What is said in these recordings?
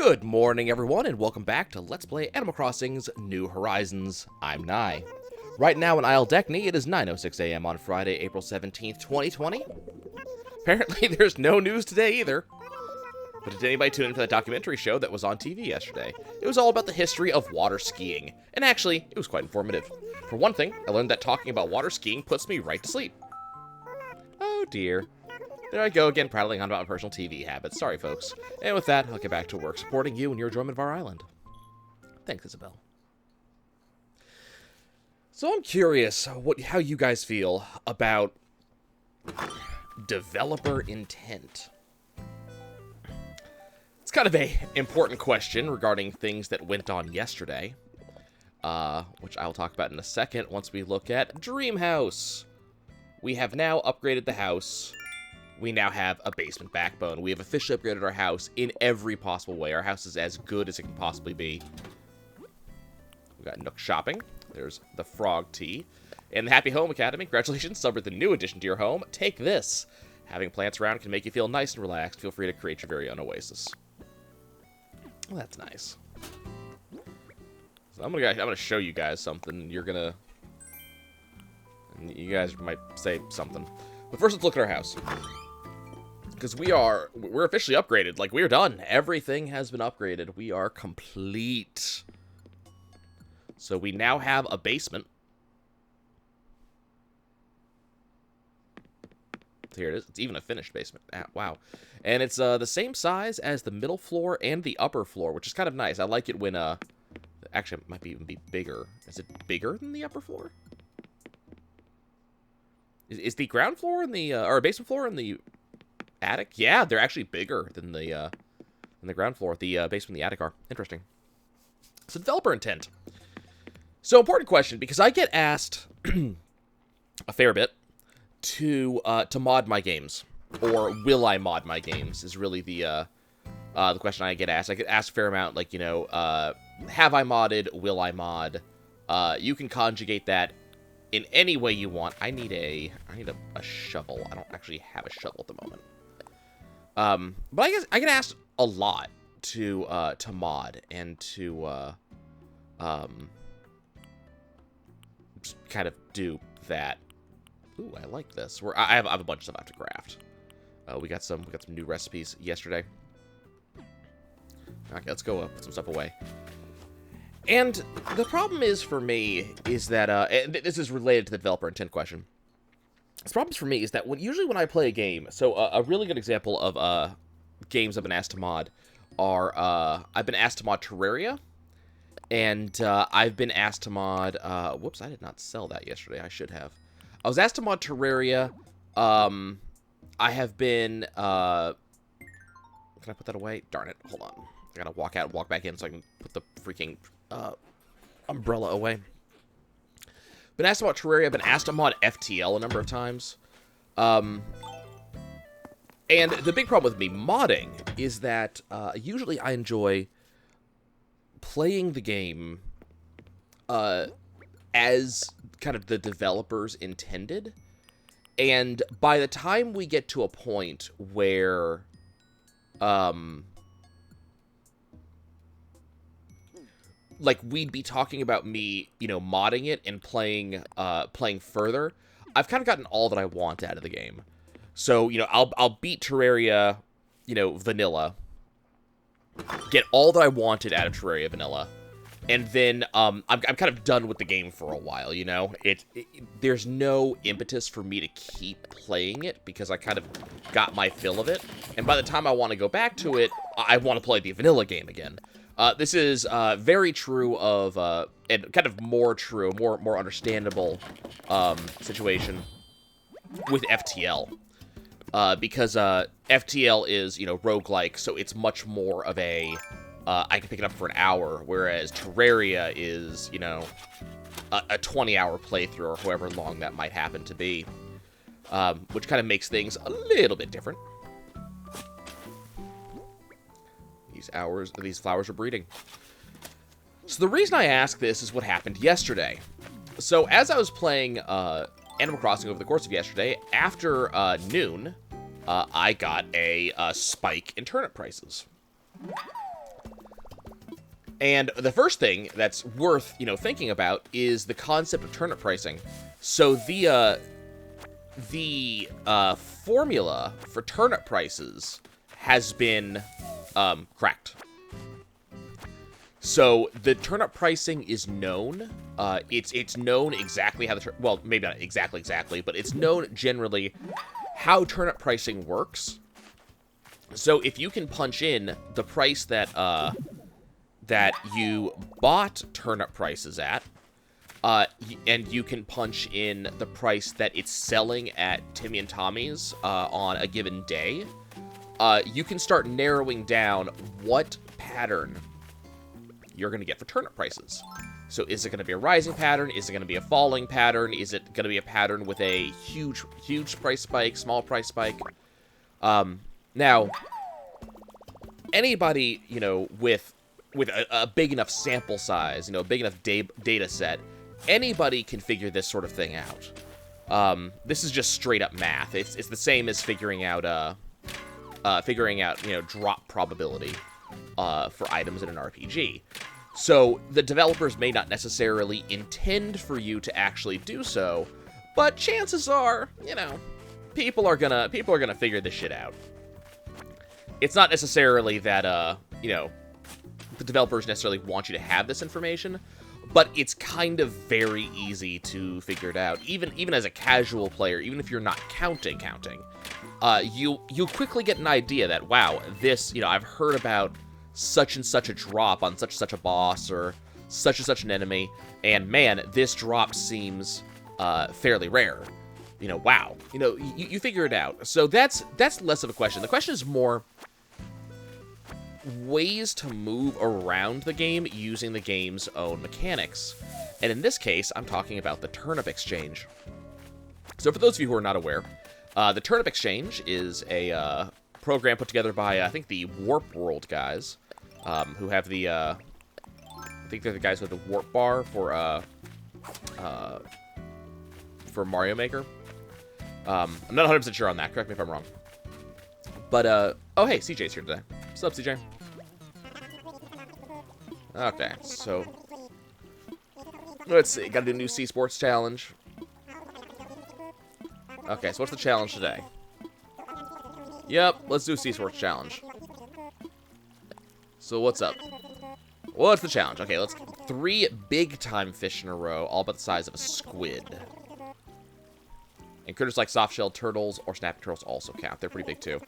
Good morning, everyone, and welcome back to Let's Play Animal Crossing's New Horizons. I'm Nye. Right now in Isle Deckney, it is 9:06 a.m. on Friday, April 17th, 2020. Apparently, there's no news today either. But did anybody tune in for that documentary show that was on TV yesterday? It was all about the history of water skiing, and actually, it was quite informative. For one thing, I learned that talking about water skiing puts me right to sleep. Oh dear. There I go again, prattling on about my personal TV habits. Sorry, folks. And with that, I'll get back to work supporting you and your enjoyment of our island. Thanks, Isabel. So I'm curious how you guys feel about developer intent. It's kind of a important question regarding things that went on yesterday, which I'll talk about in a second once we look at Dream House. We have now upgraded the house. We now have a basement backbone. We have officially upgraded our house in every possible way. Our house is as good as it can possibly be. We got Nook Shopping. There's the Frog Tea. And the Happy Home Academy. Congratulations, celebrate the new addition to your home. Take this. Having plants around can make you feel nice and relaxed. Feel free to create your very own oasis. Well, that's nice. So I'm gonna show you guys something. You guys might say something. But first, let's look at our house. Because we're officially upgraded. Like, we're done. Everything has been upgraded. We are complete. So we now have a basement. Here it is. It's even a finished basement. Ah, wow. And it's the same size as the middle floor and the upper floor, which is kind of nice. I like it when, actually, it might even be bigger. Is it bigger than the upper floor? Is the ground floor and the, or basement floor and the attic? Yeah, they're actually bigger than the ground floor. The basement and the attic are. Interesting. So, developer intent. So, important question, because I get asked a fair bit to mod my games. Or will I mod my games is really the question I get asked. I get asked a fair amount, like, you know, have I modded? Will I mod? You can conjugate that in any way you want. I need a shovel. I don't actually have a shovel at the moment. But I guess I get asked a lot to mod and to kind of do that. Ooh, I like this. I have a bunch of stuff I have to craft. We got some new recipes yesterday. Okay, let's go put some stuff away. And the problem is for me is that, and this is related to the developer intent question. The problem for me is that usually when I play a game, so a really good example of games I've been asked to mod are, I've been asked to mod Terraria, and I've been asked to mod, whoops, I did not sell that yesterday, I should have. I was asked to mod Terraria, I have been, can I put that away? Darn it, hold on. I gotta walk out and walk back in so I can put the freaking umbrella away. Been asked about Terraria. Been asked to mod FTL a number of times. And the big problem with me modding is that usually I enjoy playing the game as kind of the developers intended. And by the time we get to a point where like, we'd be talking about me, you know, modding it and playing further, I've kind of gotten all that I want out of the game. So, you know, I'll beat Terraria, you know, vanilla, get all that I wanted out of Terraria vanilla, and then I'm kind of done with the game for a while, you know? There's no impetus for me to keep playing it because I kind of got my fill of it, and by the time I want to go back to it, I want to play the vanilla game again. This is very true of, and kind of more true, more understandable situation with FTL. Because FTL is, you know, roguelike, so it's much more of a, I can pick it up for an hour, whereas Terraria is, you know, a 20-hour playthrough, or however long that might happen to be. Which kind of makes things a little bit different. These flowers are breeding. So the reason I ask this is what happened yesterday. So as I was playing Animal Crossing over the course of yesterday, after noon, I got a spike in turnip prices. And the first thing that's worth, thinking about is the concept of turnip pricing. So the formula for turnip prices has been cracked. So the turnip pricing is known. It's known exactly how well, maybe not exactly, but it's known generally how turnip pricing works. So if you can punch in the price that you bought turnip prices at, and you can punch in the price that it's selling at Timmy and Tommy's on a given day, you can start narrowing down what pattern you're going to get for turnip prices. So is it going to be a rising pattern? Is it going to be a falling pattern? Is it going to be a pattern with a huge price spike, small price spike? Now, anybody, with a big enough sample size, a big enough data set, anybody can figure this sort of thing out. This is just straight up math. It's the same as figuring out drop probability for items in an RPG. So the developers may not necessarily intend for you to actually do so, but chances are, people are gonna figure this shit out. It's not necessarily that the developers necessarily want you to have this information, but it's kind of very easy to figure it out. Even as a casual player, even if you're not counting, you quickly get an idea that, wow, this, I've heard about such and such a drop on such and such a boss or such and such an enemy, and man, this drop seems fairly rare. Wow. You figure it out. So that's less of a question. The question is more ways to move around the game using the game's own mechanics. And in this case, I'm talking about the Turnip Exchange. So for those of you who are not aware, the Turnip Exchange is a program put together by, I think, the Warp World guys, who have the, I think they're the guys with the Warp Bar for Mario Maker. I'm not 100% sure on that, correct me if I'm wrong. But, oh hey, CJ's here today. What's up, CJ? Okay, so let's see. Gotta do a new Sea Sports challenge. Okay, so what's the challenge today? Yep, let's do a Sea Sports challenge. So what's up? What's the challenge? Okay, let's 3 big-time fish in a row, all about the size of a squid. And critters like soft-shelled turtles or snapping turtles also count. They're pretty big, too.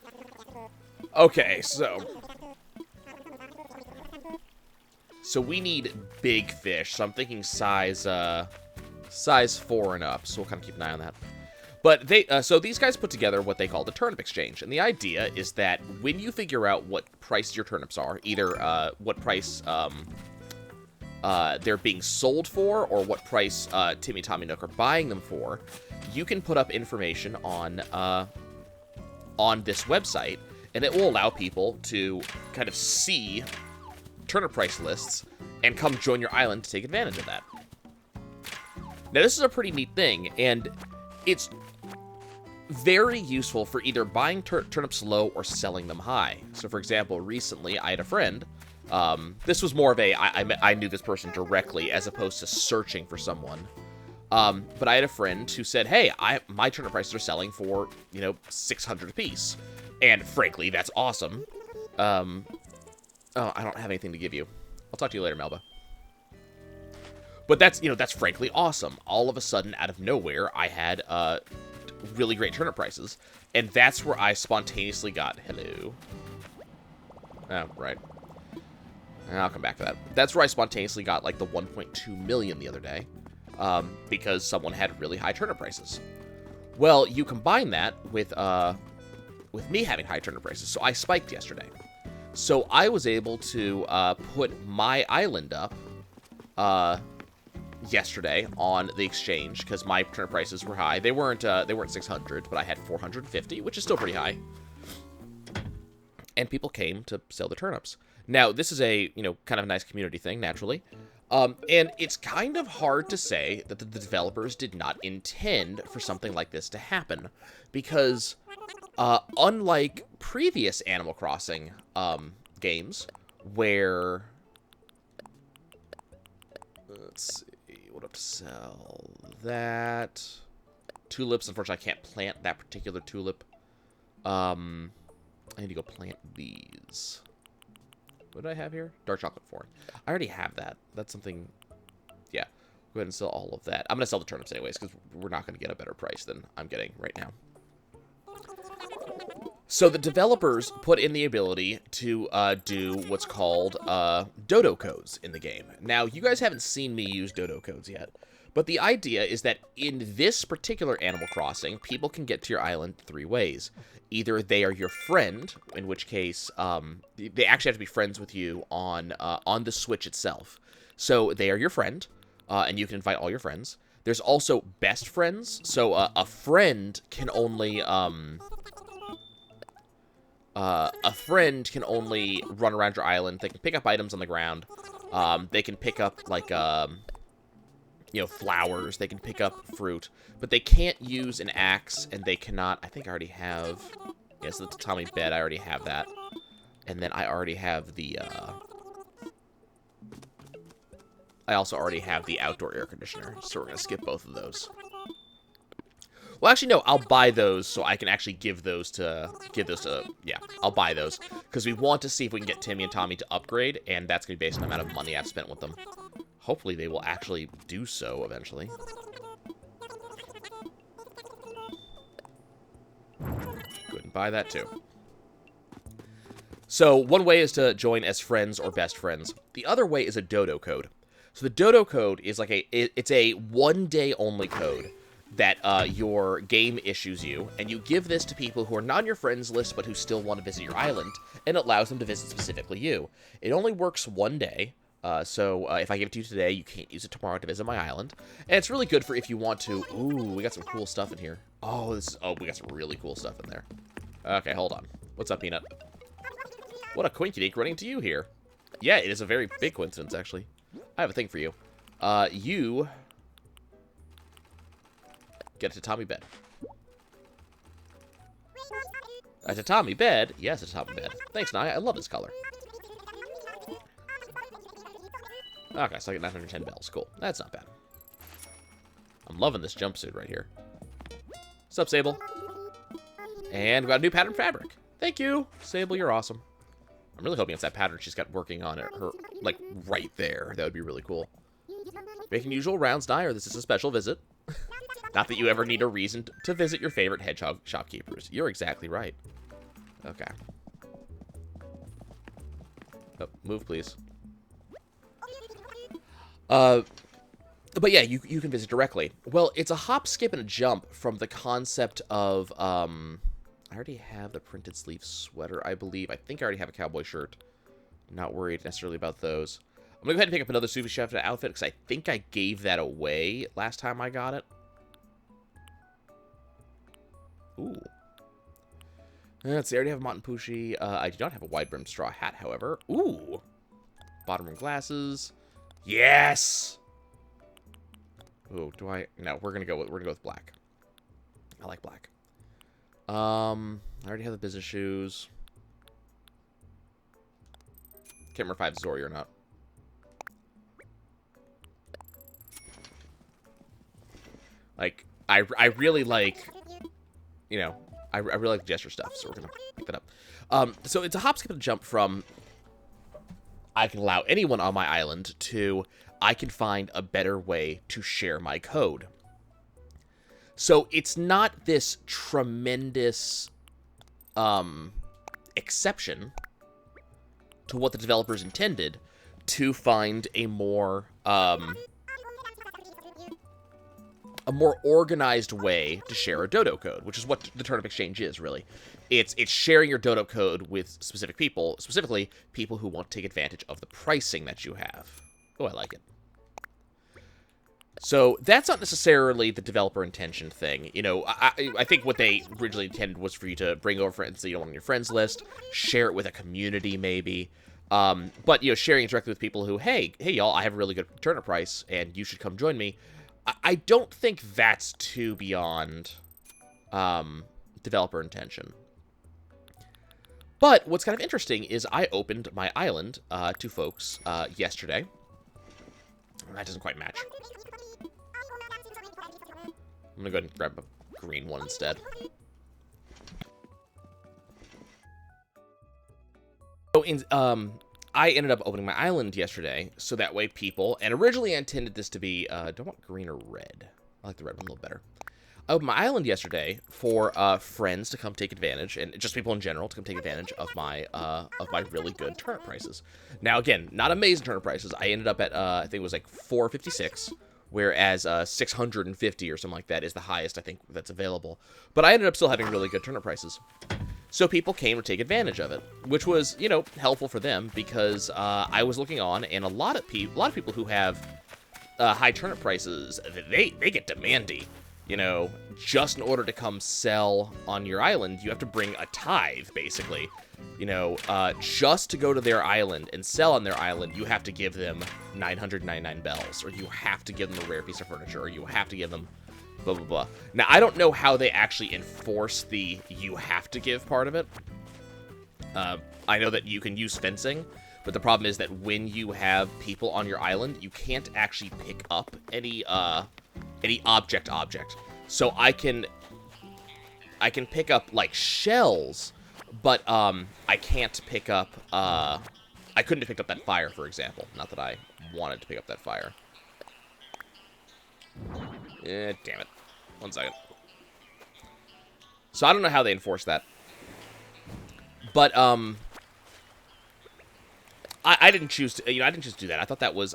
Okay, so we need big fish. So I'm thinking size 4 and up. So we'll kind of keep an eye on that. But so these guys put together what they call the Turnip Exchange. And the idea is that when you figure out what price your turnips are, either what price they're being sold for or what price Timmy, Tommy, Nook are buying them for, you can put up information on this website, and it will allow people to kind of see turnip price lists and come join your island to take advantage of that. Now, this is a pretty neat thing, and it's very useful for either buying turnips low or selling them high. So, for example, recently I had a friend. This was more of I knew this person directly as opposed to searching for someone. But I had a friend who said, hey, my turnip prices are selling for, $600 a piece. And frankly, that's awesome. Oh, I don't have anything to give you. I'll talk to you later, Melba. But that's frankly awesome. All of a sudden, out of nowhere, I had really great turnip prices. And that's where I spontaneously got, hello. Oh, right. I'll come back to that. That's where I spontaneously got, like, the 1.2 million the other day. Because someone had really high turnip prices. Well, you combine that with me having high turnip prices. So I spiked yesterday. So I was able to put my island up yesterday on the exchange because my turnip prices were high. They weren't 600, but I had 450, which is still pretty high. And people came to sell their turnips. Now, this is a, kind of a nice community thing, naturally. And it's kind of hard to say that the developers did not intend for something like this to happen. Because, unlike previous Animal Crossing games, where Let's see. What have to sell? That. Tulips. Unfortunately, I can't plant that particular tulip. I need to go plant these. What do I have here? Dark chocolate foreign. I already have that. That's something... Yeah. Go ahead and sell all of that. I'm going to sell the turnips anyways, because we're not going to get a better price than I'm getting right now. So the developers put in the ability to do what's called Dodo Codes in the game. Now, you guys haven't seen me use Dodo Codes yet, but the idea is that in this particular Animal Crossing, people can get to your island 3 ways. Either they are your friend, in which case they actually have to be friends with you on the Switch itself. So they are your friend, and you can invite all your friends. There's also best friends. So a friend can only run around your island. They can pick up items on the ground. They can pick up like flowers. They can pick up fruit, but they can't use an axe, and they cannot. I think I already have. Yes, the tatami bed. I already have that, and then I already have the. I also already have the outdoor air conditioner, so we're gonna skip both of those. Well, actually, no. I'll buy those so I can actually give those to. Yeah, I'll buy those because we want to see if we can get Timmy and Tommy to upgrade, and that's gonna be based on the amount of money I've spent with them. Hopefully they will actually do so eventually. Go ahead and buy that too. So one way is to join as friends or best friends. The other way is a Dodo Code. So the Dodo Code is like it's a 1-day only code that your game issues you, and you give this to people who are not on your friends list but who still want to visit your island, and it allows them to visit specifically you. It only works 1 day. So if I give it to you today, you can't use it tomorrow to visit my island. And it's really good for if you want to... Ooh, we got some cool stuff in here. Oh, we got some really cool stuff in there. Okay, hold on. What's up, Peanut? What a coinkydink running to you here. Yeah, it is a very big coincidence, actually. I have a thing for you. You... Get a tatami bed. A tatami bed? Yes, a tatami bed. Thanks, Naya. I love this color. Okay, so I get 910 bells. Cool. That's not bad. I'm loving this jumpsuit right here. What's up, Sable? And we got a new pattern fabric. Thank you. Sable, you're awesome. I'm really hoping it's that pattern she's got working on it, her, like, right there. That would be really cool. Making usual rounds, Nye, or this is a special visit. Not that you ever need a reason to visit your favorite hedgehog shopkeepers. You're exactly right. Okay. Oh, move, please. But yeah, you can visit directly. Well, it's a hop, skip, and a jump from the concept of, I already have the printed sleeve sweater, I believe. I think I already have a cowboy shirt. Not worried necessarily about those. I'm gonna go ahead and pick up another sushi chef outfit, because I think I gave that away last time I got it. Ooh. Let's see, I already have a Montenpushi. I do not have a wide-brimmed straw hat, however. Ooh. Bottom rim glasses. Yes! Ooh, do I... No, we're gonna go with black. I like black. I already have the business shoes. Can't remember if I have Zori or not. Like, I really like... You know, I really like the gesture stuff, so we're gonna pick that up. So it's a hop, skip, and jump from... I can allow anyone on my island to... I can find a better way to share my code. So it's not this tremendous exception to what the developers intended to find a more organized way to share a Dodo Code, which is what the Turnip Exchange is, really. It's sharing your Dodo Code with specific people, specifically people who want to take advantage of the pricing that you have. Oh, I like it. So that's not necessarily the developer intention thing. You know, I think what they originally intended was for you to bring over friends that you don't want on your friends list, share it with a community maybe. But, you know, sharing it directly with people who, hey, y'all, I have a really good turnip price, and you should come join me. I don't think that's too beyond developer intention. But what's kind of interesting is I opened my island to folks yesterday. That doesn't quite match. I'm gonna go ahead and grab a green one instead. So, I ended up opening my island yesterday, so that way people, and originally I intended this to be, do I want green or red? I like the red one a little better. I opened my island yesterday for friends to come take advantage, and just people in general to come take advantage of my really good turnip prices. Now, again, not amazing turnip prices. I ended up at, I think it was like 456, whereas 650 or something like that is the highest I think that's available. But I ended up still having really good turnip prices. So people came to take advantage of it, which was, you know, helpful for them because I was looking on, and a lot of people who have high turnip prices, they get demandy. You know, just in order to come sell on your island, you have to bring a tithe, basically. You know, just to go to their island and sell on their island, you have to give them 999 bells, or you have to give them a rare piece of furniture, or you have to give them blah, blah, blah. Now, I don't know how they actually enforce the you have to give part of it. I know that you can use fencing, but the problem is that when you have people on your island, you can't actually pick up any object. So I can pick up, like, shells, but I can't pick up, I couldn't have picked up that fire, for example. Not that I wanted to pick up that fire. Damn it. 1 second. So I don't know how they enforce that. But, I didn't choose to, you know, I didn't just do that. I thought that was,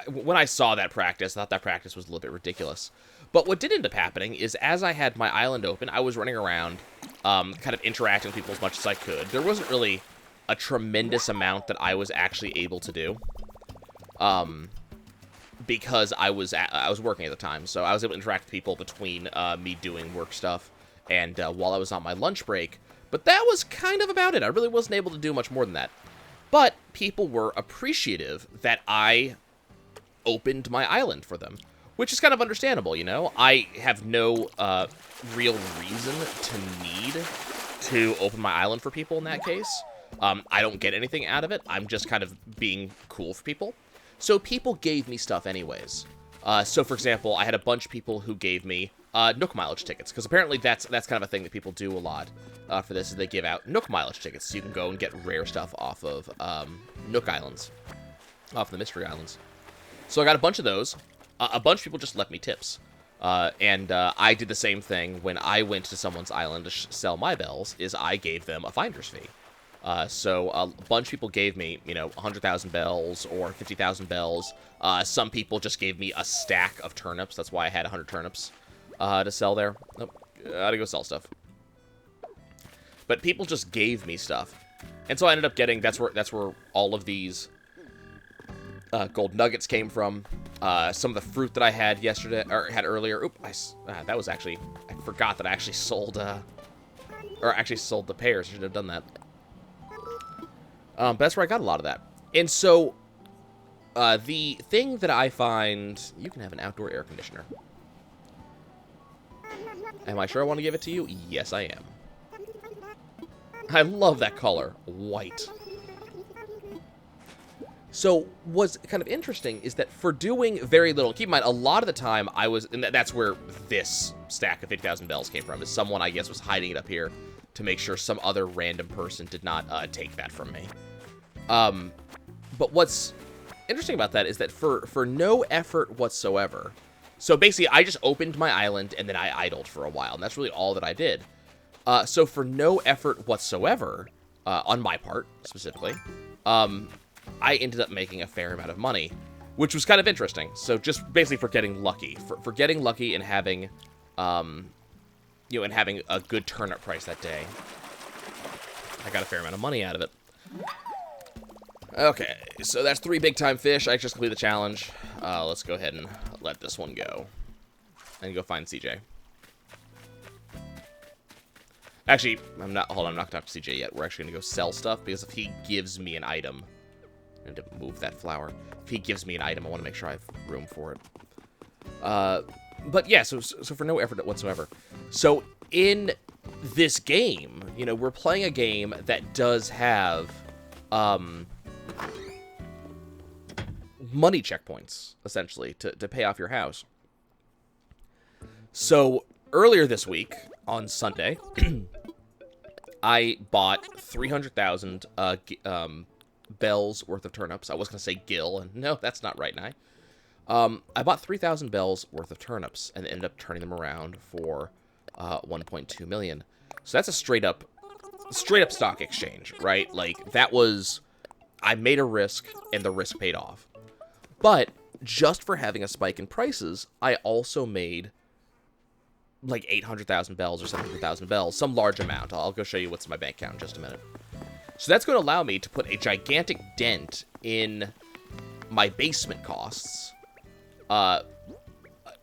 when I saw that practice, I thought that practice was a little bit ridiculous. But what did end up happening is, as I had my island open, I was running around, kind of interacting with people as much as I could. There wasn't really a tremendous amount that I was actually able to do, because I was working at the time, so I was able to interact with people between me doing work stuff and while I was on my lunch break. But that was kind of about it. I really wasn't able to do much more than that. But people were appreciative that I opened my island for them, which is kind of understandable, you know? I have no real reason to need to open my island for people in that case. I don't get anything out of it. I'm just kind of being cool for people. So people gave me stuff anyways. So, for example, I had a bunch of people who gave me Nook mileage tickets, because apparently that's kind of a thing that people do a lot for this, is they give out Nook mileage tickets, so you can go and get rare stuff off of Nook Islands, off the Mystery Islands. So I got a bunch of those. A bunch of people just left me tips. And I did the same thing when I went to someone's island to sell my bells, is I gave them a finder's fee. So a bunch of people gave me, you know, 100,000 bells or 50,000 bells. Some people just gave me a stack of turnips. That's why I had 100 turnips to sell there. Oh, I gotta go sell stuff. But people just gave me stuff, and so I ended up getting. That's where all of these gold nuggets came from. Some of the fruit that I had yesterday, or had earlier. Oop! That was actually, I forgot that I actually sold, sold the pears. I should have done that. But that's where I got a lot of that. And so, the thing that I find... You can have an outdoor air conditioner. Am I sure I want to give it to you? Yes, I am. I love that color. White. So, what's kind of interesting is that for doing very little... Keep in mind, a lot of the time I was... And that's where this stack of 50,000 bells came from. Is someone, I guess, was hiding it up here to make sure some other random person did not take that from me. But what's interesting about that is that for no effort whatsoever, so basically I just opened my island and then I idled for a while, and that's really all that I did. So for no effort whatsoever, on my part specifically, I ended up making a fair amount of money, which was kind of interesting. So just basically for getting lucky, for getting lucky and having, you know, and having a good turnip price that day, I got a fair amount of money out of it. Okay, so that's 3 big-time fish. I just completed the challenge. Let's go ahead and let this one go. And go find CJ. Actually, I'm not going to talk to CJ yet. We're actually going to go sell stuff, because if he gives me an item... I need to move that flower. If he gives me an item, I want to make sure I have room for it. But yeah, so for no effort whatsoever. So in this game, you know, we're playing a game that does have... money checkpoints, essentially, to pay off your house. So, earlier this week, on Sunday, I bought 300,000 bells worth of turnips. I was going to say gil, and no, that's not right now. I bought 3,000 bells worth of turnips and ended up turning them around for 1.2 million. So that's a straight up stock exchange, right? Like, that was, I made a risk, and the risk paid off. But just for having a spike in prices, I also made like 800,000 bells or 700,000 bells, some large amount. I'll go show you what's in my bank account in just a minute. So that's going to allow me to put a gigantic dent in my basement costs. And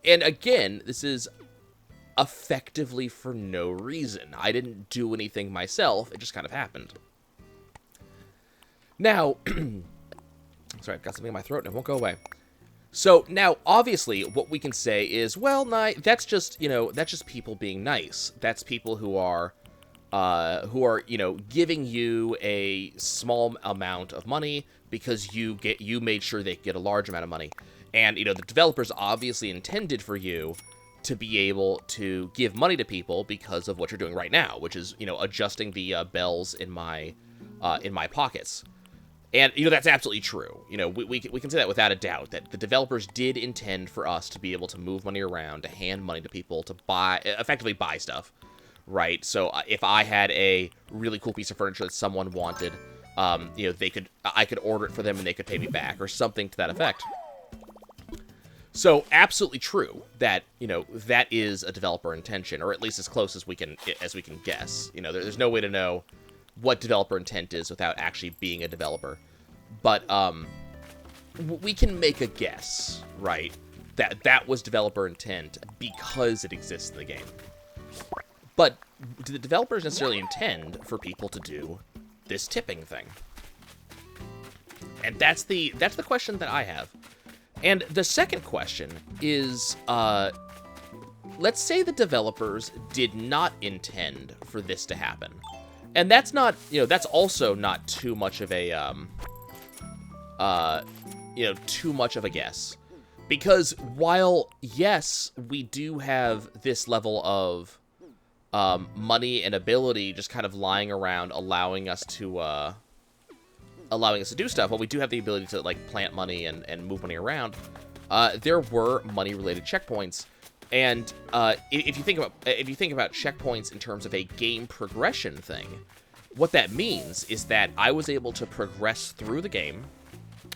again, this is effectively for no reason. I didn't do anything myself. It just kind of happened. Now, sorry, I've got something in my throat and it won't go away. So now, obviously, what we can say is, well, that's just, that's just people being nice. That's people who are, giving you a small amount of money because you made sure they get a large amount of money. And, the developers obviously intended for you to be able to give money to people because of what you're doing right now, which is, adjusting the bells in my pockets. And, that's absolutely true. We can say that without a doubt, that the developers did intend for us to be able to move money around, to hand money to people, to effectively buy stuff, right? So if I had a really cool piece of furniture that someone wanted, I could order it for them and they could pay me back, or something to that effect. So, absolutely true that, that is a developer intention, or at least as close as we can guess. There's no way to know what developer intent is without actually being a developer. But, we can make a guess, right, that was developer intent because it exists in the game. But do the developers necessarily intend for people to do this tipping thing? And that's the question that I have. And the second question is, let's say the developers did not intend for this to happen. And that's not, that's also not too much of a, too much of a guess. Because while, yes, we do have this level of, money and ability just kind of lying around, allowing us to do stuff. Well, we do have the ability to, like, plant money and move money around. There were money-related checkpoints, and if you think about checkpoints in terms of a game progression thing, what that means is that I was able to progress through the game.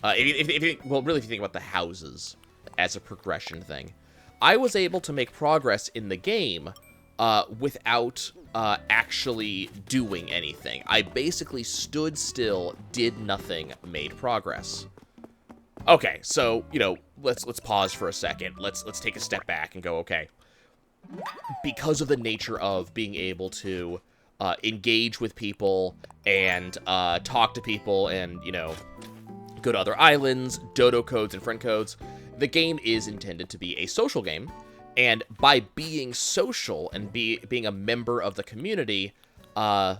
If you think about the houses as a progression thing, I was able to make progress in the game without actually doing anything. I basically stood still, did nothing, made progress. Okay, so, let's pause for a second. Let's take a step back and go, okay. Because of the nature of being able to engage with people and talk to people and, go to other islands, Dodo codes and friend codes, the game is intended to be a social game. And by being social and being a member of the community, and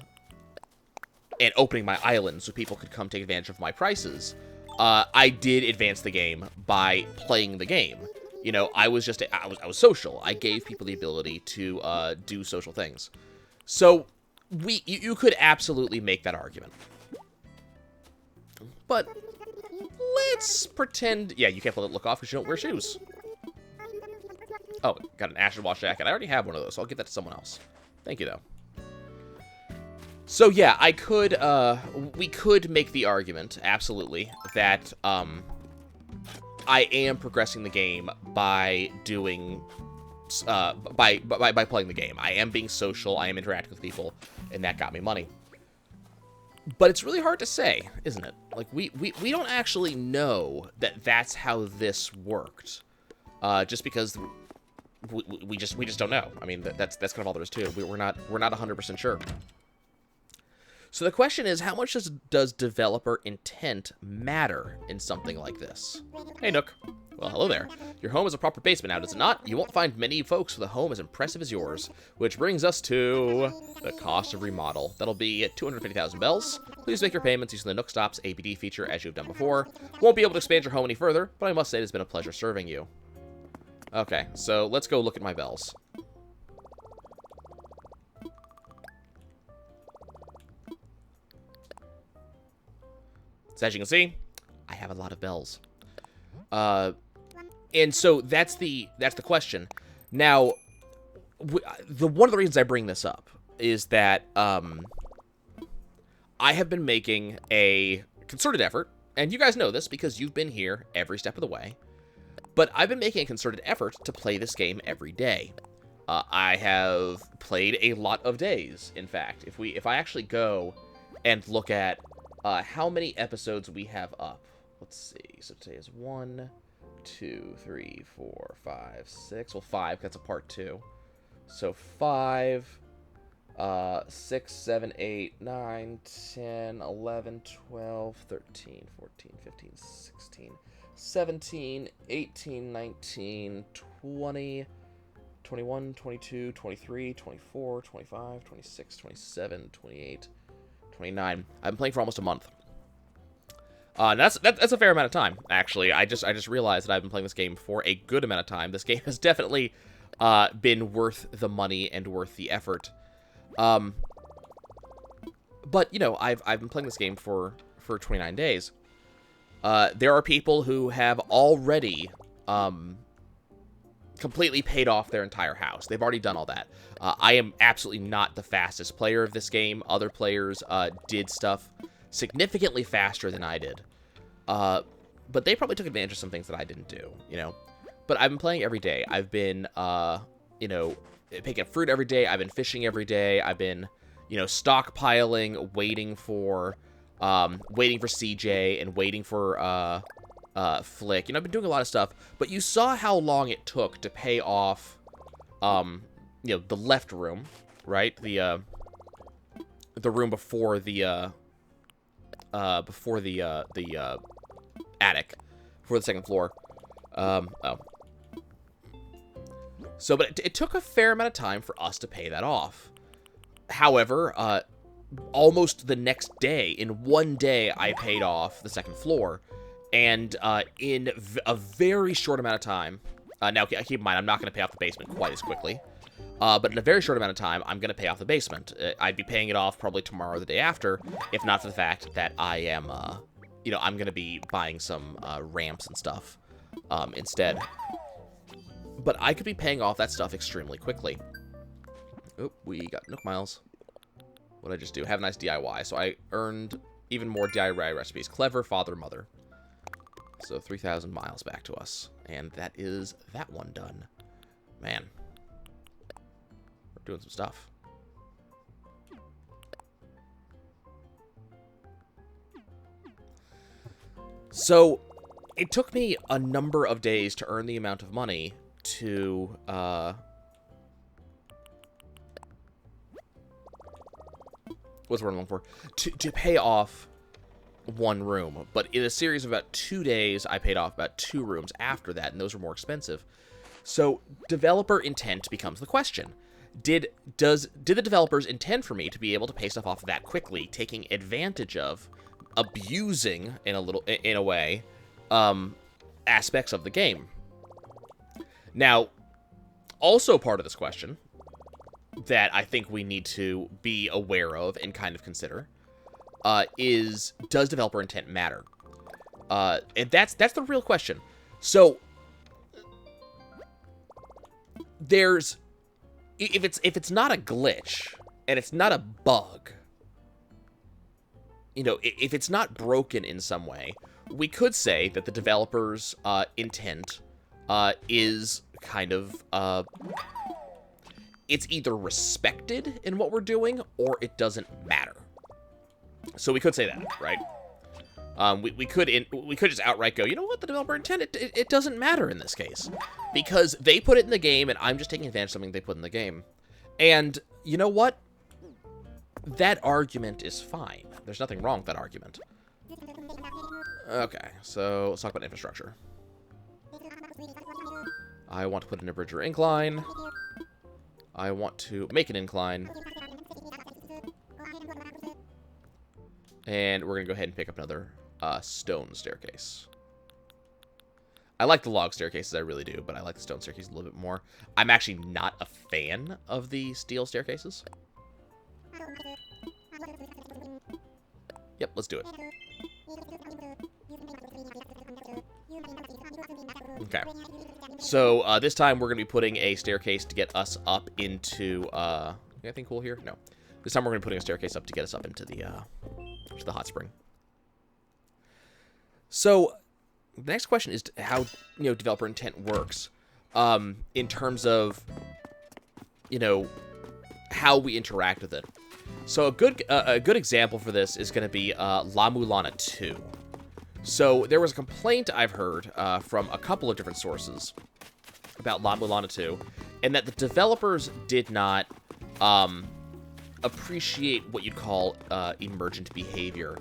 opening my island so people could come take advantage of my prices, I did advance the game by playing the game. I was social. I gave people the ability to do social things. So you could absolutely make that argument. But let's pretend, yeah, you can't let it look off because you don't wear shoes. Oh, got an acid wash jacket. I already have one of those, so I'll give that to someone else. Thank you, though. So, yeah, we could make the argument, absolutely, that, I am progressing the game by doing, by playing the game. I am being social, I am interacting with people, and that got me money. But it's really hard to say, isn't it? Like, we don't actually know that that's how this worked. Just because we just don't know. I mean, that's kind of all there is to it. We're not 100% sure. So the question is, how much does developer intent matter in something like this? Hey, Nook. Well, hello there. Your home is a proper basement now, does it not? You won't find many folks with a home as impressive as yours. Which brings us to the cost of remodel. That'll be 250,000 bells. Please make your payments using the Nook Stops APD feature as you've done before. Won't be able to expand your home any further, but I must say it has been a pleasure serving you. Okay, so let's go look at my bells. So as you can see, I have a lot of bells. And so that's the question. Now, one of the reasons I bring this up is that I have been making a concerted effort, and you guys know this because you've been here every step of the way, but I've been making a concerted effort to play this game every day. I have played a lot of days, in fact. If I actually go and look at how many episodes we have up, let's see. So today is 1, 2, 3, 4, 5, 6. Well, 5. That's a part 2. So 5, 6, 7, 8, 9, 10, 11, 12, 13, 14, 15, 16, 17, 18, 19, 20, 21, 22, 23, 24, 25, 26, 27, 28, 29. I've been playing for almost a month. That's a fair amount of time, actually. I just realized that I've been playing this game for a good amount of time. This game has definitely been worth the money and worth the effort. But you know, I've been playing this game for 29 days. There are people who have already completely paid off their entire house. They've already done all that. I am absolutely not the fastest player of this game. Other players did stuff significantly faster than I did. But they probably took advantage of some things that I didn't do, you know. But I've been playing every day. I've been, you know, picking fruit every day. I've been fishing every day. I've been, you know, stockpiling, waiting for CJ and waiting for, Flick. You know, I've been doing a lot of stuff. But you saw how long it took to pay off, you know, the left room, right? The room before the attic, before the second floor. So, but it took a fair amount of time for us to pay that off. However, almost the next day, in one day, I paid off the second floor. And in a very short amount of time, now keep in mind, I'm not going to pay off the basement quite as quickly. But in a very short amount of time, I'm going to pay off the basement. I'd be paying it off probably tomorrow or the day after, if not for the fact that I am, you know, I'm going to be buying some ramps and stuff instead. But I could be paying off that stuff extremely quickly. Oop, we got Nook Miles. What did I just do? Have a nice DIY. So I earned even more DIY recipes. Clever father, mother. So 3,000 miles back to us. And that is that one done. Man. We're doing some stuff. So, it took me a number of days to earn the amount of money to, what's the word I'm looking for? To pay off one room. But in a series of about 2 days, I paid off about 2 rooms after that, and those were more expensive. So, developer intent becomes the question. Did the developers intend for me to be able to pay stuff off that quickly, taking advantage of, abusing in a way, aspects of the game? Now, also part of this question that I think we need to be aware of and kind of consider is, does developer intent matter? And that's the real question. So there's, if it's not a glitch and it's not a bug, you know, if it's not broken in some way, we could say that the developer's intent is kind of, it's either respected in what we're doing or it doesn't matter. So we could say that, right? We could just outright go, you know what, the developer intent, it doesn't matter in this case. Because they put it in the game, and I'm just taking advantage of something they put in the game. And, you know what? That argument is fine. There's nothing wrong with that argument. Okay, so let's talk about infrastructure. I want to put in a bridge or incline. I want to make an incline. And we're going to go ahead and pick up another stone staircase. I like the log staircases, I really do, but I like the stone staircase a little bit more. I'm actually not a fan of the steel staircases. Yep, let's do it. Okay. So, this time we're going to be putting a staircase to get us up into, anything cool here? No. This time we're going to be putting a staircase up to get us up into the hot spring. So, the next question is how, developer intent works, in terms of, how we interact with it. So a good example for this is going to be La Mulana 2. So there was a complaint I've heard from a couple of different sources about La Mulana 2, and that the developers did not appreciate what you'd call emergent behavior.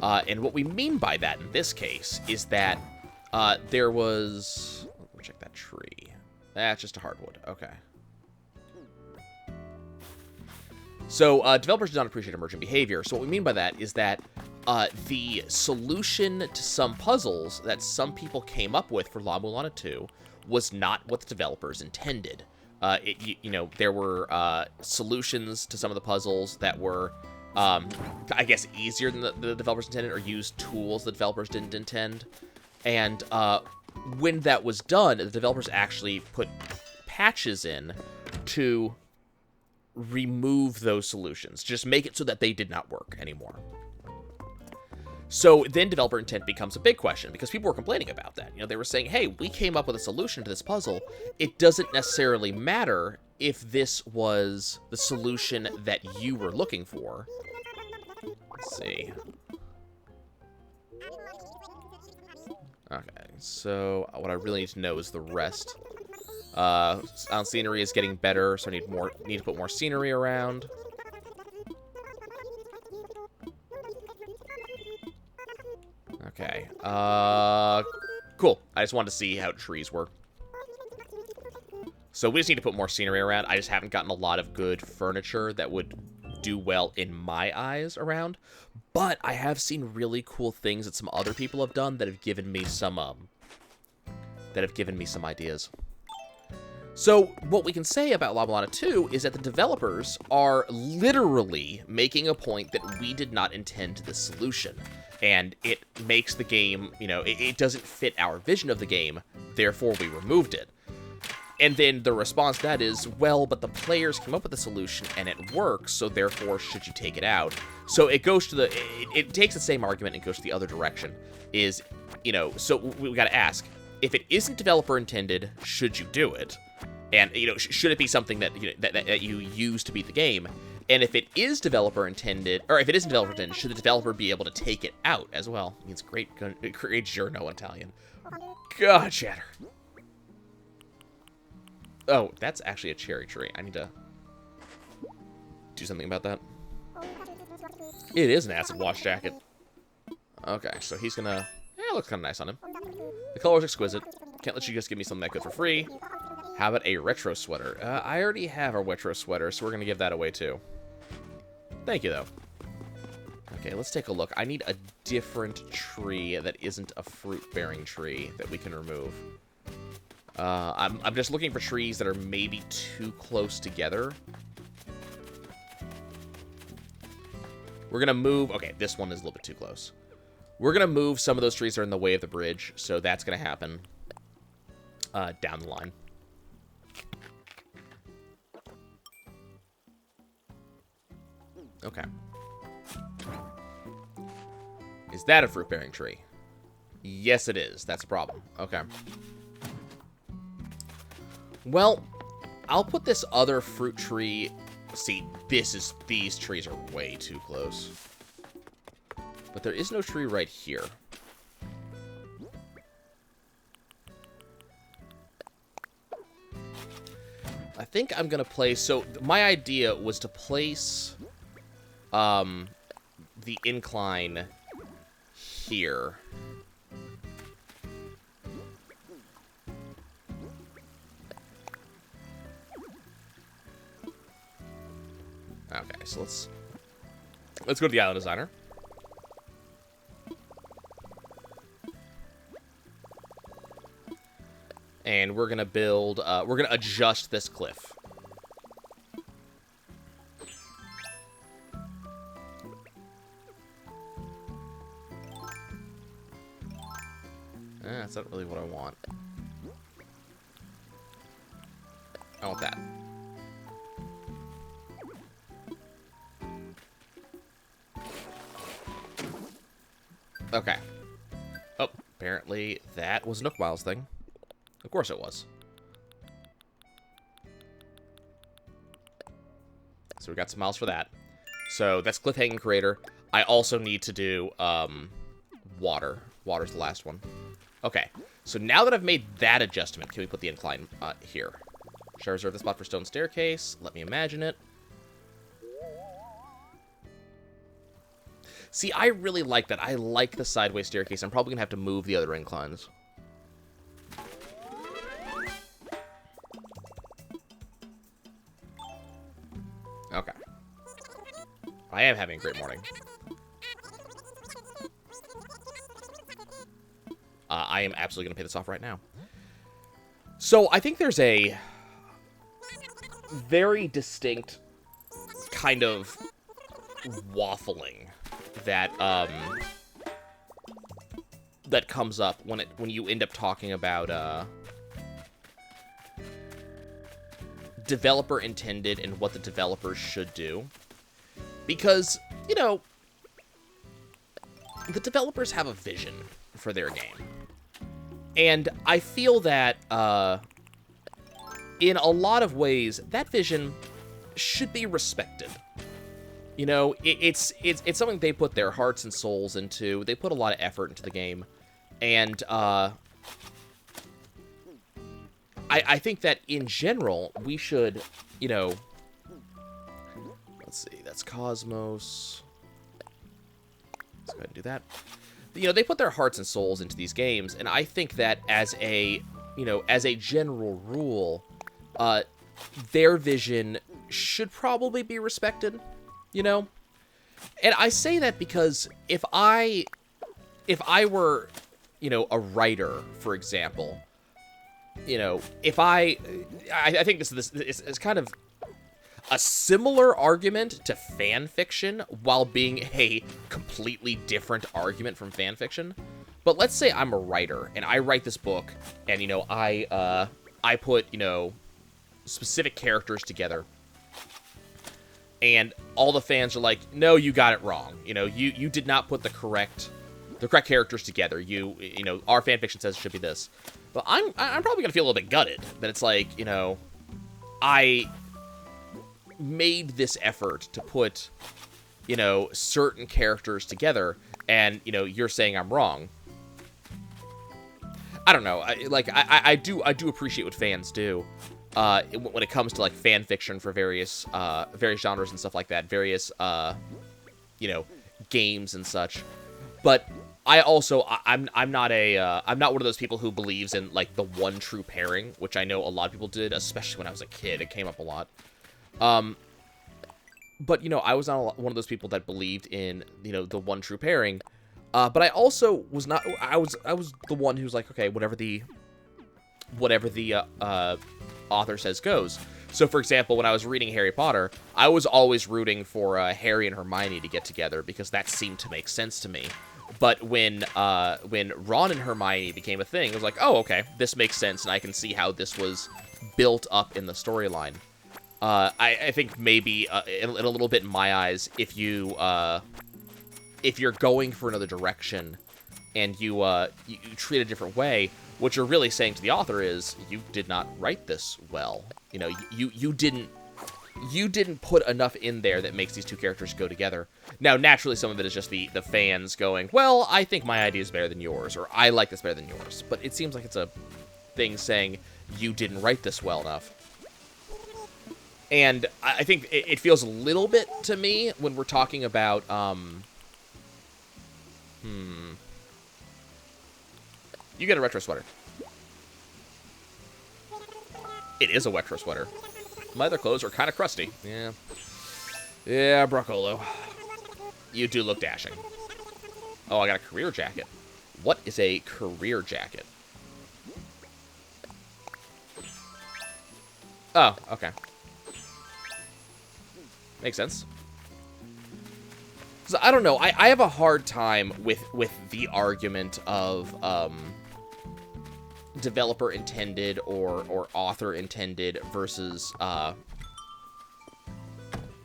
And what we mean by that in this case is that there was... Let me check that tree. That's just a hardwood. Okay. So, developers do not appreciate emergent behavior. So what we mean by that is that the solution to some puzzles that some people came up with for La Mulana 2 was not what the developers intended. There were solutions to some of the puzzles that were, I guess, easier than the developers intended, or used tools the developers didn't intend. And when that was done, the developers actually put patches in to remove those solutions. Just make it so that they did not work anymore. So then developer intent becomes a big question, because people were complaining about that. They were saying, hey, we came up with a solution to this puzzle. It doesn't necessarily matter if this was the solution that you were looking for. Let's see. Okay, so what I really need to know is the rest. Scenery is getting better, so I need to put more scenery around. Okay. Cool. I just wanted to see how trees work. So we just need to put more scenery around. I just haven't gotten a lot of good furniture that would do well in my eyes around. But I have seen really cool things that some other people have done that have given me some ideas. So what we can say about La Mulana 2 is that the developers are literally making a point that we did not intend this solution. And it makes the game, it doesn't fit our vision of the game, therefore we removed it. And then the response to that is, well, but the players came up with the solution and it works, so therefore should you take it out? So it goes to it takes the same argument and goes to the other direction. So we gotta ask, if it isn't developer intended, should you do it? And, should it be something that, that you use to beat the game? And if it is developer intended, or if it isn't developer intended, should the developer be able to take it out as well? It means great giorno Italian. God, chatter. Oh, that's actually a cherry tree. I need to do something about that. It is an acid wash jacket. Okay, so he's gonna... it looks kind of nice on him. The color is exquisite. Can't let you just give me something that good for free. How about a retro sweater? I already have a retro sweater, so we're gonna give that away too. Thank you, though. Okay, let's take a look. I need a different tree that isn't a fruit-bearing tree that we can remove. I'm just looking for trees that are maybe too close together. We're gonna move... okay, this one is a little bit too close. We're gonna move some of those trees that are in the way of the bridge, so that's gonna happen down the line. Okay. Is that a fruit-bearing tree? Yes, it is. That's a problem. Okay. Well, I'll put this other fruit tree... see, these trees are way too close. But there is no tree right here. I think I'm going to place... so, my idea was to place... the incline here. Okay, so let's go to the island designer. And we're gonna build, we're gonna adjust this cliff. That's not really what I want. I want that. Okay. Oh, apparently that was Nook Miles thing. Of course it was. So we got some miles for that. So that's Cliffhanging Crater. I also need to do water. Water's the last one. Okay. So now that I've made that adjustment, can we put the incline here? Should I reserve the spot for stone staircase? Let me imagine it. See, I really like that. I like the sideways staircase. I'm probably going to have to move the other inclines. Okay. I am having a great morning. I am absolutely going to pay this off right now. So, I think there's a very distinct kind of waffling that that comes up when you end up talking about developer intended and what the developers should do. Because, you know, the developers have a vision for their game. And I feel that in a lot of ways, that vision should be respected. You know, it's something they put their hearts and souls into. They put a lot of effort into the game. And I think that in general, we should, you know, let's see, that's Cosmos. Let's go ahead and do that. You know, they put their hearts and souls into these games, and I think that as a, you know, as a general rule, their vision should probably be respected, you know? And I say that because if I were, you know, a writer, for example, you know, if I think this is kind of a similar argument to fan fiction while being a completely different argument from fan fiction. But let's say I'm a writer and I write this book and, you know, I put, you know, specific characters together and all the fans are like, no, you got it wrong. You know, you did not put the correct characters together. You know, our fan fiction says it should be this. But I'm probably gonna feel a little bit gutted that it's like, you know, I made this effort to put, you know, certain characters together, and, you know, you're saying I'm wrong. I don't know. I do appreciate what fans do when it comes to, like, fan fiction for various genres and stuff like that, various you know, games and such. But I also I'm not one of those people who believes in, like, the one true pairing, which I know a lot of people did, especially when I was a kid. It came up a lot. But, you know, I was not one of those people that believed in, you know, the one true pairing. But I also was not, I was the one who's like, okay, whatever the author says goes. So, for example, when I was reading Harry Potter, I was always rooting for Harry and Hermione to get together because that seemed to make sense to me. But when Ron and Hermione became a thing, I was like, oh, okay, this makes sense, and I can see how this was built up in the storyline. I think maybe in a little bit in my eyes, if you're going for another direction and you treat it a different way, what you're really saying to the author is you did not write this well. You know, you didn't put enough in there that makes these two characters go together. Now, naturally, some of it is just the fans going, well, I think my idea is better than yours, or I like this better than yours. But it seems like it's a thing saying you didn't write this well enough. And I think it feels a little bit to me when we're talking about, You get a retro sweater. It is a retro sweater. My other clothes are kind of crusty. Yeah. Yeah, Broccolo. You do look dashing. Oh, I got a career jacket. What is a career jacket? Oh, okay. Makes sense. So, I don't know. I have a hard time with the argument of developer intended or author intended versus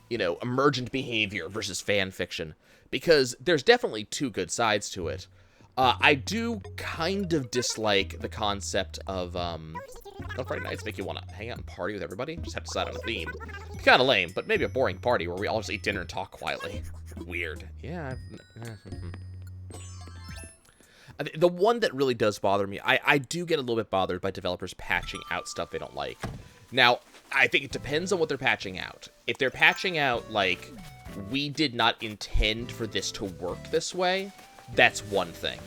you know, emergent behavior versus fan fiction, because there's definitely two good sides to it. I do kind of dislike the concept of don't Friday nights make you want to hang out and party with everybody? Just have to decide on a theme. It's kind of lame, but maybe a boring party where we all just eat dinner and talk quietly. Weird. Yeah. The one that really does bother me, I do get a little bit bothered by developers patching out stuff they don't like. Now, I think it depends on what they're patching out. If they're patching out, like, we did not intend for this to work this way, that's one thing.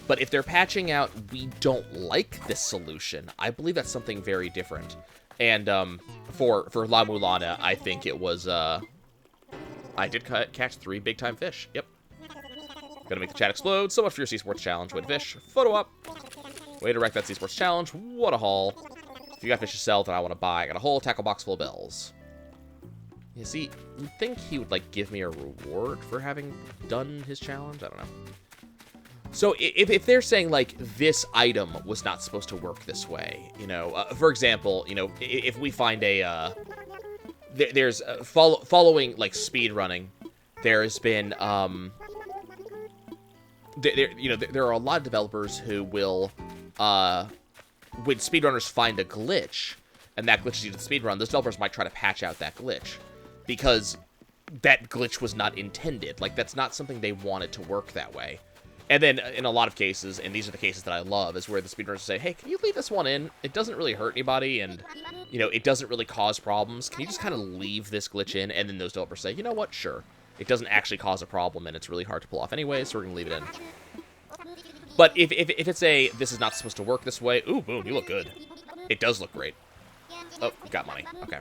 But if they're patching out, we don't like this solution, I believe that's something very different. And for La Mulana, I think it was, I did catch 3 big-time fish. Yep. Gonna make the chat explode. So much for your Sea Sports Challenge. Way to fish. Photo up. Way to wreck that Sea Sports Challenge. What a haul. If you got fish to sell that I want to buy, I got a whole tackle box full of bells. You see, you'd think he would, like, give me a reward for having done his challenge? I don't know. So if they're saying, like, this item was not supposed to work this way, you know, for example, you know, if we find a, there's, following, like, speed running, there's been, you know, there are a lot of developers who will, when speedrunners find a glitch, and that glitch is used in speedrun, those developers might try to patch out that glitch, because that glitch was not intended. Like, that's not something they wanted to work that way. And then, in a lot of cases, and these are the cases that I love, is where the speedrunners say, hey, can you leave this one in? It doesn't really hurt anybody, and, you know, it doesn't really cause problems. Can you just kind of leave this glitch in? And then those developers say, you know what, sure. It doesn't actually cause a problem, and it's really hard to pull off anyway, so we're going to leave it in. But if it's a, this is not supposed to work this way, ooh, boom, you look good. It does look great. Oh, got money. Okay.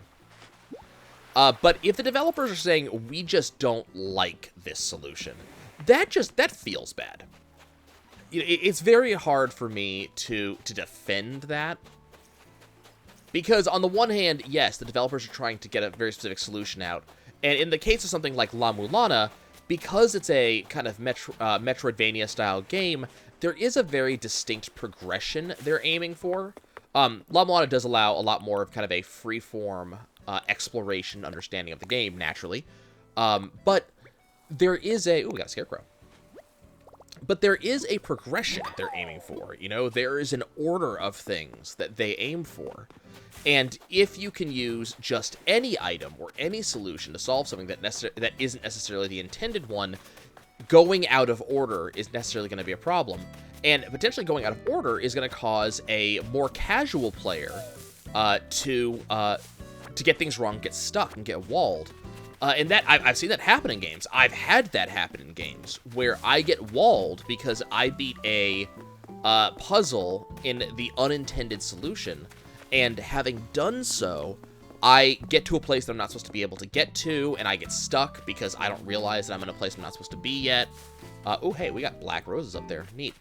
But if the developers are saying, we just don't like this solution, that feels bad. It's very hard for me to defend that. Because on the one hand, yes, the developers are trying to get a very specific solution out. And in the case of something like La Mulana, because it's a kind of Metroidvania-style game, there is a very distinct progression they're aiming for. La Mulana does allow a lot more of kind of a free-form exploration understanding of the game, naturally. But there is a... Ooh, we got a scarecrow. But there is a progression they're aiming for. You know, there is an order of things that they aim for. And if you can use just any item or any solution to solve something that isn't necessarily the intended one, going out of order is necessarily going to be a problem. And potentially going out of order is going to cause a more casual player to get things wrong, get stuck, and get walled. And that I've seen that happen in games. I've had that happen in games where I get walled because I beat a puzzle in the unintended solution, and having done so, I get to a place that I'm not supposed to be able to get to, and I get stuck because I don't realize that I'm in a place I'm not supposed to be yet. Oh, hey, we got black roses up there. Neat.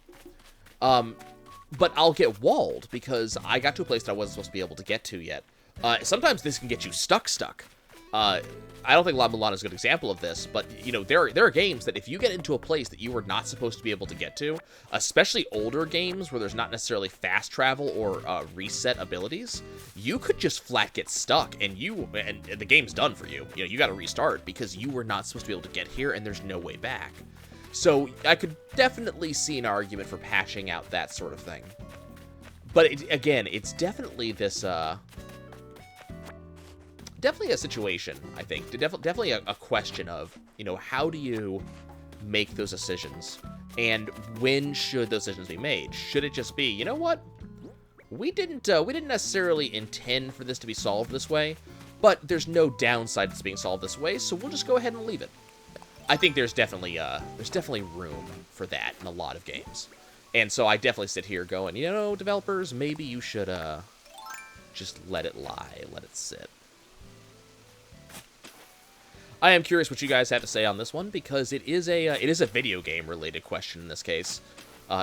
But I'll get walled because I got to a place that I wasn't supposed to be able to get to yet. Sometimes this can get you stuck. I don't think La Mulana is a good example of this, but, you know, there are games that if you get into a place that you were not supposed to be able to get to, especially older games where there's not necessarily fast travel or reset abilities, you could just flat get stuck, and the game's done for you. You know, you got to restart because you were not supposed to be able to get here, and there's no way back. So I could definitely see an argument for patching out that sort of thing. But, again, it's definitely this... Definitely a situation, I think. Definitely a question of, you know, how do you make those decisions? And when should those decisions be made? Should it just be, you know what? We didn't necessarily intend for this to be solved this way, but there's no downside to this being solved this way, so we'll just go ahead and leave it. I think there's definitely room for that in a lot of games. And so I definitely sit here going, you know, developers, maybe you should just let it lie, let it sit. I am curious what you guys have to say on this one, because it is a video game related question in this case.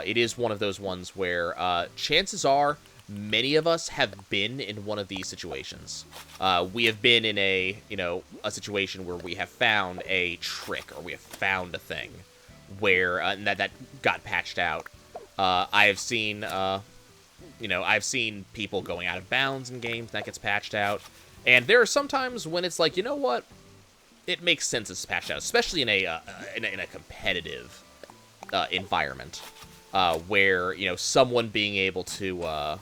It is one of those ones where chances are many of us have been in one of these situations. We have been in a situation where we have found a trick, or we have found a thing where that got patched out. I have seen I've seen people going out of bounds in games that gets patched out, and there are some times when it's like, you know what, it makes sense it's patched out, especially in a competitive environment, where someone being able to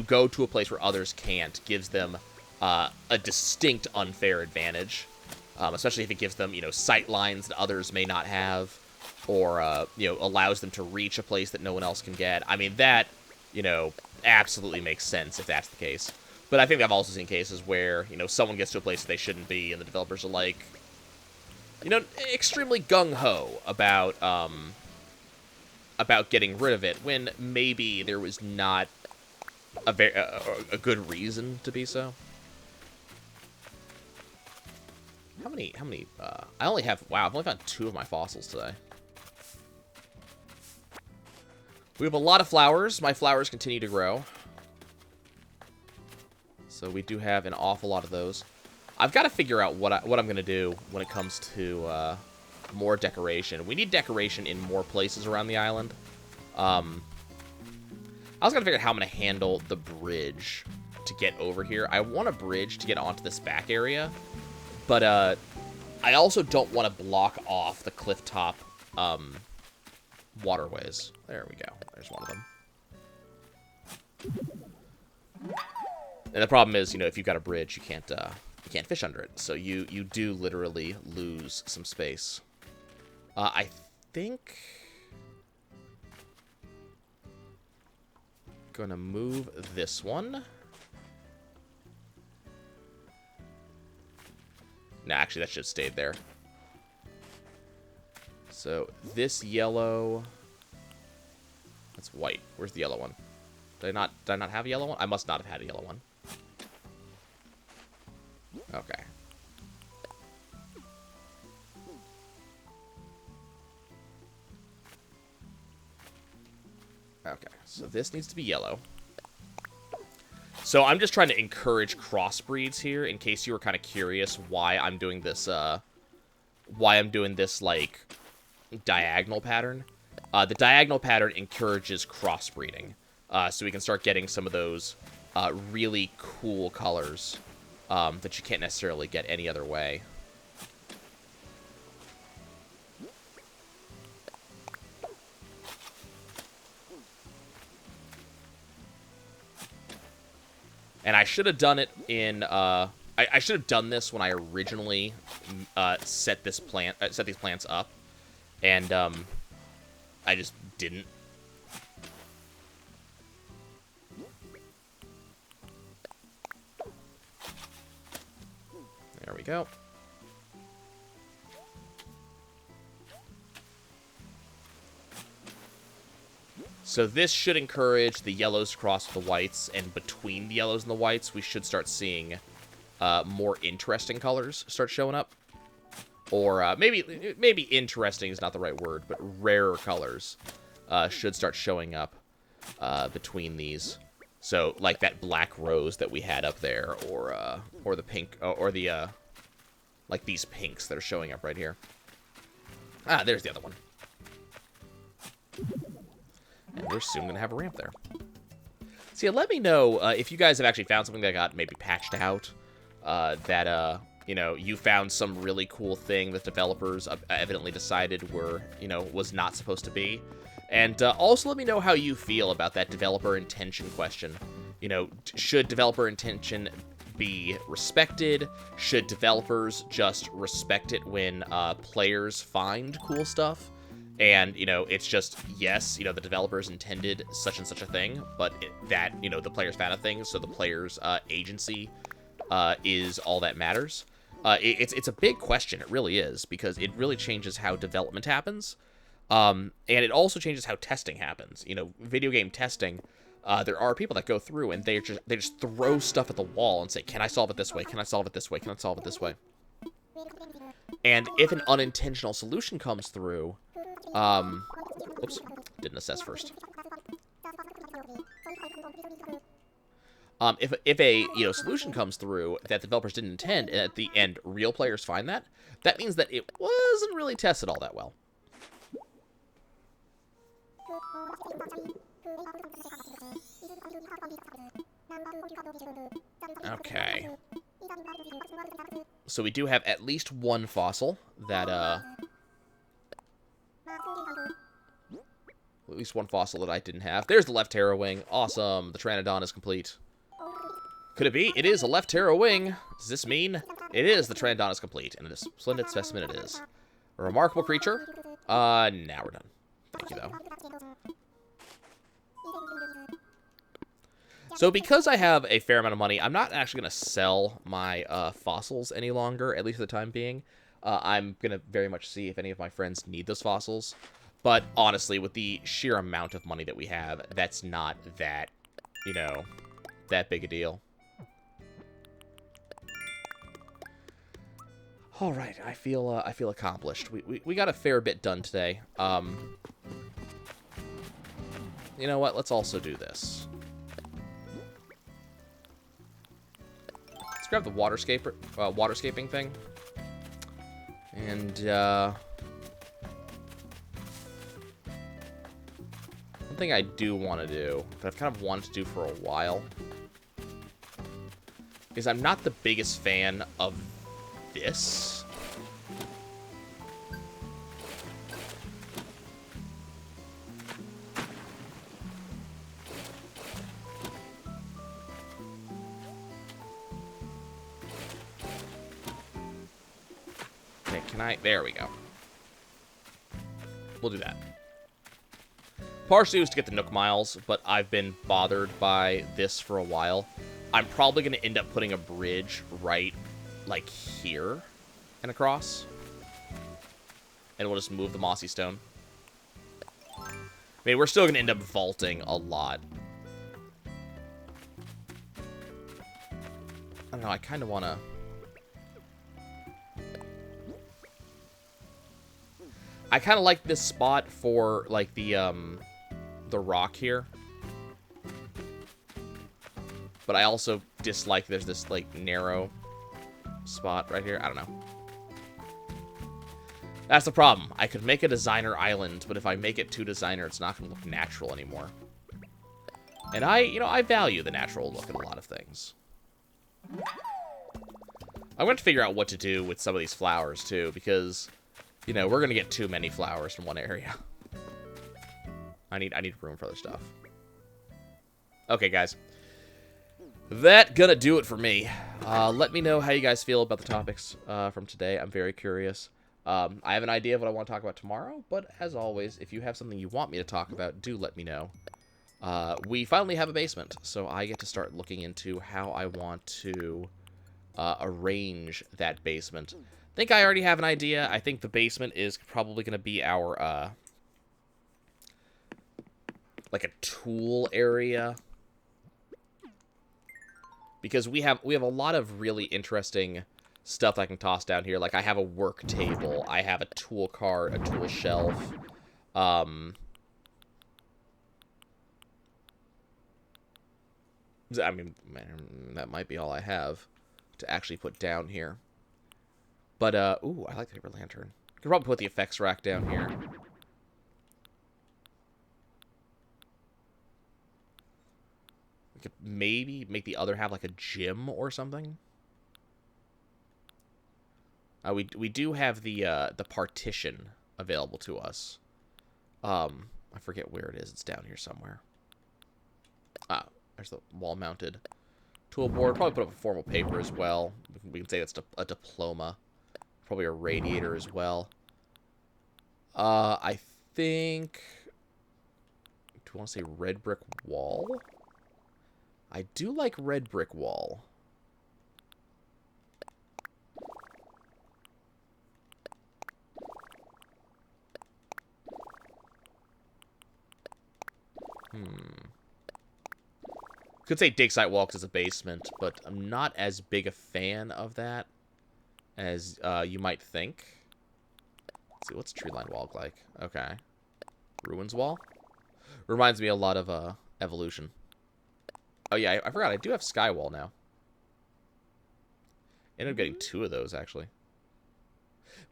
go to a place where others can't gives them a distinct unfair advantage, especially if it gives them sight lines that others may not have, or allows them to reach a place that no one else can get. I mean, that absolutely makes sense if that's the case. But I think I've also seen cases where someone gets to a place that they shouldn't be, and the developers are like, extremely gung-ho about getting rid of it, when maybe there was not a good reason to be so. How many, I only have, wow, I've only found 2 of my fossils today. We have a lot of flowers. My flowers continue to grow. So we do have an awful lot of those. I've got to figure out what I'm going to do when it comes to more decoration. We need decoration in more places around the island. I was going to figure out how I'm going to handle the bridge to get over here. I want a bridge to get onto this back area, but I also don't want to block off the cliff top waterways. There we go. There's one of them. And the problem is, if you've got a bridge, you can't fish under it. So you do literally lose some space. I think gonna move this one. Nah, actually, that should have stayed there. So this yellow, that's white. Where's the yellow one? Did I not have a yellow one? I must not have had a yellow one. Okay. Okay, so this needs to be yellow. So I'm just trying to encourage crossbreeds here, in case you were kind of curious why I'm doing this, like, diagonal pattern. The diagonal pattern encourages crossbreeding, so we can start getting some of those really cool colors that you can't necessarily get any other way. And I should have done it in, I should have done this when I originally set these plants up, and I just didn't. There we go. So this should encourage the yellows to cross with the whites, and between the yellows and the whites, we should start seeing more interesting colors start showing up. Or maybe interesting is not the right word, but rarer colors should start showing up between these. So like that black rose that we had up there, or the pink, or the like these pinks that are showing up right here. Ah, there's the other one. And we're soon going to have a ramp there. So yeah, let me know if you guys have actually found something that got maybe patched out, that, you found some really cool thing that developers evidently decided was not supposed to be. And also let me know how you feel about that developer intention question. Should developer intention be respected? Should developers just respect it when players find cool stuff? And, it's just, yes, the developers intended such and such a thing, but the players found a thing, so the player's agency is all that matters. It's a big question, it really is, because it really changes how development happens, and it also changes how testing happens. Video game testing, there are people that go through and they just throw stuff at the wall and say, can I solve it this way? Can I solve it this way? Can I solve it this way? And if an unintentional solution comes through, oops, didn't assess first. If a solution comes through that developers didn't intend, and at the end real players find that, that means that it wasn't really tested all that well. Okay. So we do have at least one fossil that, at least one fossil that I didn't have. There's the left Terra wing. Awesome. The Pteranodon is complete. Could it be? It is a left Terra wing. Does this mean? It is. The Pteranodon is complete. And a splendid specimen it is. A remarkable creature. Now we're done. Thank you, though. So because I have a fair amount of money, I'm not actually going to sell my fossils any longer, at least for the time being. I'm going to very much see if any of my friends need those fossils. But honestly, with the sheer amount of money that we have, that's not that, that big a deal. All right, I feel accomplished. We got a fair bit done today. You know what? Let's also do this. Let's grab the waterscaping thing. And one thing I do want to do, that I've kind of wanted to do for a while, is I'm not the biggest fan of this. Okay, there we go. We'll do that. Partially was to get the Nook Miles, but I've been bothered by this for a while. I'm probably going to end up putting a bridge right, like, here and across. And we'll just move the mossy stone. I mean, we're still going to end up vaulting a lot. I don't know, I kind of want to... I kind of like this spot for, like, the rock here. But I also dislike there's this, like, narrow spot right here. I don't know. That's the problem. I could make a designer island, but if I make it too designer, it's not going to look natural anymore. And I value the natural look in a lot of things. I'm going to figure out what to do with some of these flowers, too, because... we're going to get too many flowers from one area. I need room for other stuff. Okay, guys. That gonna do it for me. Let me know how you guys feel about the topics from today. I'm very curious. I have an idea of what I want to talk about tomorrow, but as always, if you have something you want me to talk about, do let me know. We finally have a basement, so I get to start looking into how I want to arrange that basement. I think I already have an idea. I think the basement is probably going to be our, like a tool area. Because we have a lot of really interesting stuff I can toss down here. Like, I have a work table. I have a tool cart, a tool shelf. I mean, man, that might be all I have to actually put down here. But, ooh, I like the paper lantern. Could probably put the effects rack down here. We could maybe make the other half like a gym or something. We do have the partition available to us. I forget where it is. It's down here somewhere. Ah, there's the wall-mounted tool board. Probably put up a formal paper as well. We can say that's a diploma. Probably a radiator as well. I think... Do you want to say red brick wall? I do like red brick wall. Could say dig site wall because it's a basement, but I'm not as big a fan of that as you might think. Let's see, what's tree line wall like? Okay. Ruins wall? Reminds me a lot of evolution. Oh yeah, I forgot, I do have sky wall now. Ended up getting 2 of those, actually.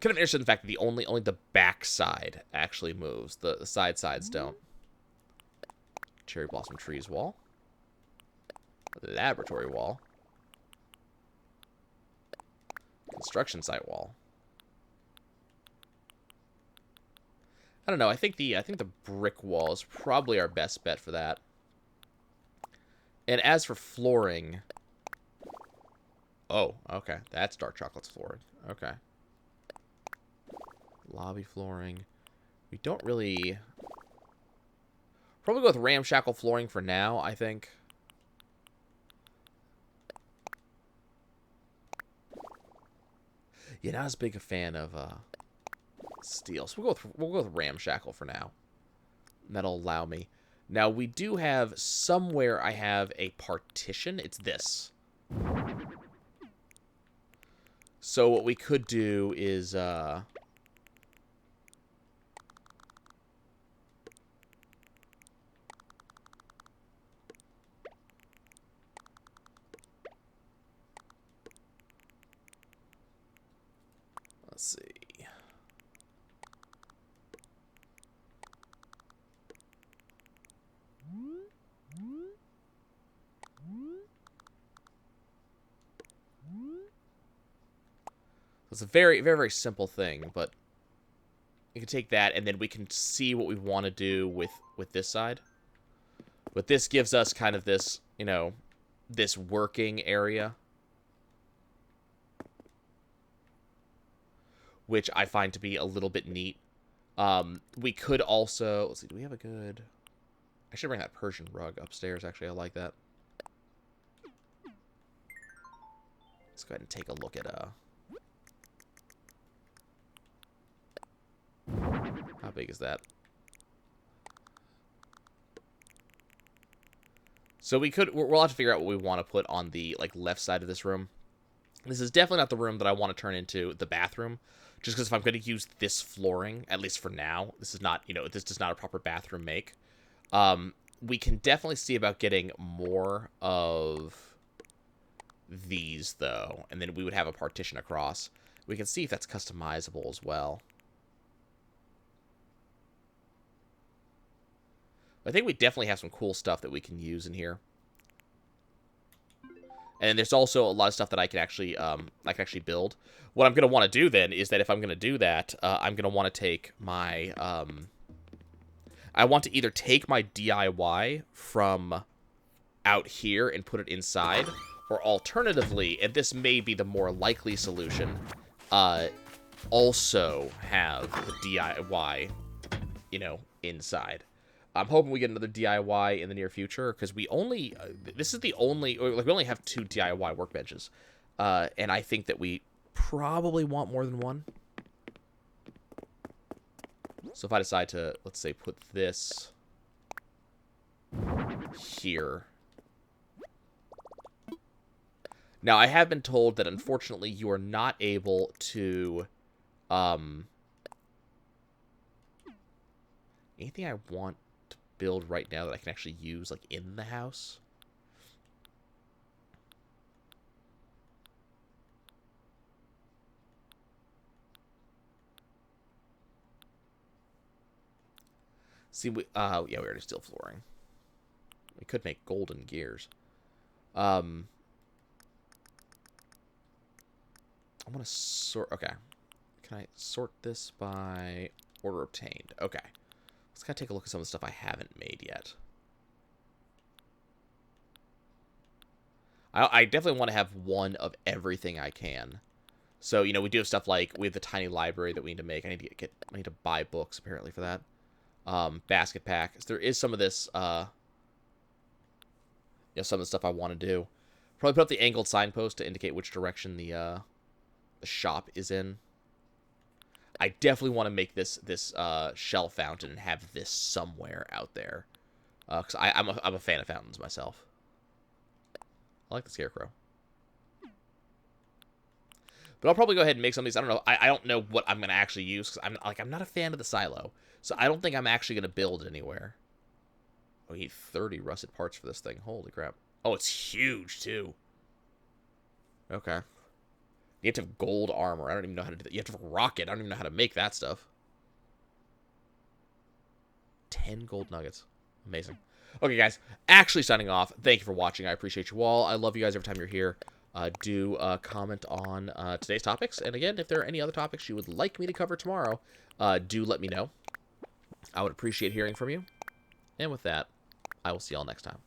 Kind of interested in the fact that the only the back side actually moves. The sides don't. Cherry blossom trees wall. Laboratory wall. Construction site wall. I don't know. I think the brick wall is probably our best bet for that. And as for flooring, oh, okay, that's dark chocolate's flooring. Okay. Lobby flooring. We don't really. Probably go with ramshackle flooring for now, I think. Yeah, not as big a fan of steel. So we'll go with ramshackle for now. That'll allow me. Now we do have somewhere I have a partition. It's this. So what we could do is let's see. It's a very, very, very simple thing, but you can take that, and then we can see what we want to do with this side. But this gives us kind of this, you know, this working area, which I find to be a little bit neat. We could also, let's see, do we have a good, I should bring that Persian rug upstairs, actually. I like that. Let's go ahead and take a look at, how big is that? So we'll have to figure out what we want to put on the, like, left side of this room. This is definitely not the room that I want to turn into the bathroom. Just because if I'm going to use this flooring, at least for now, this is not, you know, this does not a proper bathroom make. We can definitely see about getting more of these, though. And then we would have a partition across. We can see if that's customizable as well. I think we definitely have some cool stuff that we can use in here. And there's also a lot of stuff that I can actually build. What I'm going to want to do then is that if I'm going to do that, I'm going to want to take my... I want to either take my DIY from out here and put it inside, or alternatively, and this may be the more likely solution, also have the DIY, you know, inside. I'm hoping we get another DIY in the near future, because we only, this is the only, like, we only have 2 DIY workbenches, and I think that we probably want more than one. So if I decide to, let's say, put this here. Now, I have been told that, unfortunately, you are not able to, anything I want build right now that I can actually use, like, in the house. See, yeah, we already steel flooring. We could make golden gears. I want to sort, okay. Can I sort this by order obtained? Okay. Let's kind of take a look at some of the stuff I haven't made yet. I definitely want to have one of everything I can. So, you know, we do have stuff like, we have the tiny library that we need to make. I need to buy books, apparently, for that. Basket pack. So there is some of this, you know, some of the stuff I want to do. Probably put up the angled signpost to indicate which direction the shop is in. I definitely want to make this shell fountain and have this somewhere out there, because I'm a fan of fountains myself. I like the scarecrow. But I'll probably go ahead and make some of these. I don't know. I don't know what I'm going to actually use, because I'm not a fan of the silo. So I don't think I'm actually going to build anywhere. Oh, you need 30 rusted parts for this thing. Holy crap. Oh, it's huge, too. Okay. You have to have gold armor. I don't even know how to do that. You have to have a rocket. I don't even know how to make that stuff. 10 gold nuggets. Amazing. Okay, guys. Actually signing off. Thank you for watching. I appreciate you all. I love you guys every time you're here. Do comment on today's topics. And again, if there are any other topics you would like me to cover tomorrow, do let me know. I would appreciate hearing from you. And with that, I will see y'all next time.